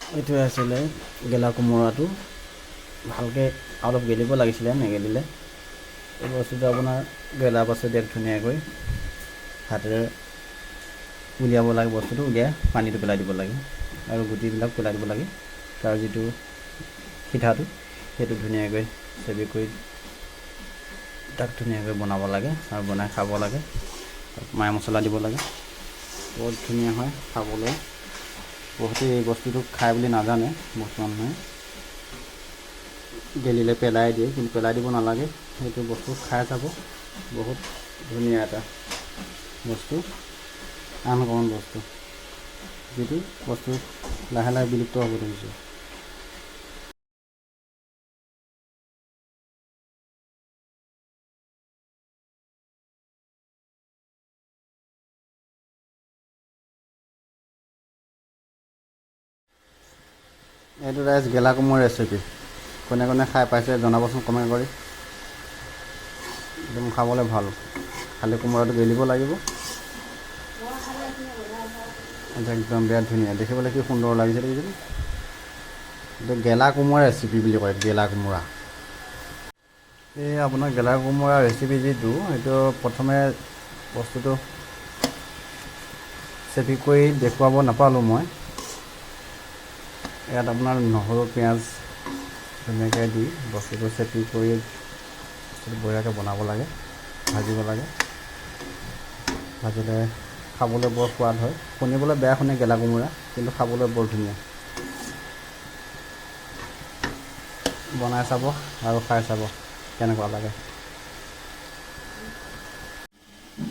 এইটোৱে আছিলে গেলা কোমোৰাটো ভালকৈ অলপ গেলিব লাগিছিলে নেগেলিলে এই বস্তুটো আপোনাৰ গেলাৰ পাছত ইয়াক ধুনীয়াকৈ হাতেৰে উলিয়াব লাগে বস্তুটো উলিয়াই পানীটো পেলাই দিব লাগে আৰু গুটিবিলাক পেলাই দিব লাগে তাৰ যিটো সিঠাটো সেইটো ধুনীয়াকৈ চেপি কৰি তাক ধুনীয়াকৈ বনাব লাগে আৰু বনাই খাব লাগে মাই মছলা দিব লাগে বহুত ধুনীয়া হয় খাবলৈ বহুতে এই বস্তুটো খাই বুলি নাজানে বহুত মানুহে গেলিলে পেলাই দিয়ে কিন্তু পেলাই দিব নালাগে সেইটো বস্তু খাই চাব বহুত ধুনীয়া এটা বস্তু আনকমন বস্তু যিটো বস্তু লাহে লাহে বিলুপ্ত হ'ব ধৰিছে এইটো ৰাইজ গেলা কোমোৰা ৰেচিপি কোনে কোনে খাই পাইছে জনাবচোন কমেণ্ট কৰি একদম খাবলৈ ভাল খালি কোমোৰাটো গেলিব লাগিব একদম বিৰাট ধুনীয়া দেখিবলৈ কি সুন্দৰ লাগিছে দেখিছেনে এইটো গেলা কোমোৰা ৰেচিপি বুলি কয় গেলা কোমোৰা এই আপোনাৰ গেলা কোমোৰা ৰেচিপি যিটো সেইটো প্ৰথমে বস্তুটো চেপি কৰি দেখুৱাব নাপালোঁ মই ইয়াত আপোনাৰ নহৰু পিঁয়াজ ধুনীয়াকৈ দি বস্তুটো চেপি কৰি বঢ়িয়াকৈ বনাব লাগে ভাজিব লাগে ভাজিলে খাবলৈ বৰ সোৱাদ হয় শুনিবলৈ বেয়া শুনে গেলা কোমোৰা কিন্তু খাবলৈ বৰ ধুনীয়া বনাই চাব আৰু খাই চাব কেনেকুৱা লাগে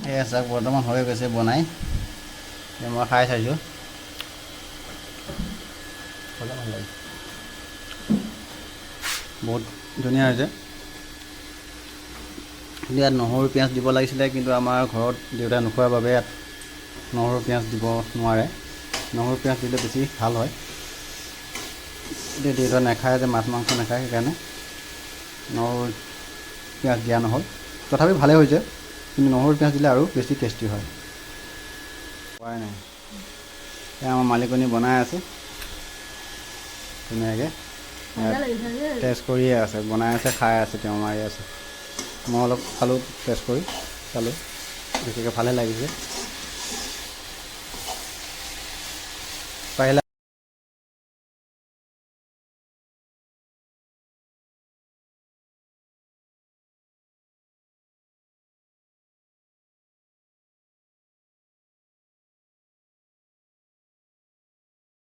এয়া চাওক বৰ্তমান হৈ গৈছে বনাই মই খাই চাইছোঁ খালে ভাল লাগে বহুত ধুনীয়া হৈছে ইয়াত নহৰু পিঁয়াজ দিব লাগিছিলে কিন্তু আমাৰ ঘৰত দেউতাই নোখোৱাৰ বাবে ইয়াত নহৰু পিঁয়াজ দিব নোৱাৰে নহৰু পিঁয়াজ দিলে বেছি ভাল হয় এতিয়া দেউতা নাখায় যে মাছ মাংস নাখায় সেইকাৰণে নহৰু পিঁয়াজ দিয়া নহ'ল তথাপি ভালেই হৈছে কিন্তু নহৰু পিঁয়াজ দিলে আৰু বেছি টেষ্টি হয় খোৱাই নাই এয়া আমাৰ মালিকনী বনাই আছে ধুনীয়াকৈ টেষ্ট কৰিয়ে আছে বনাই আছে খাই আছে তেওঁ মাৰি আছে মই অলপ খালোঁ টেষ্ট কৰি চালোঁ বেছিকৈ ভালে লাগিছে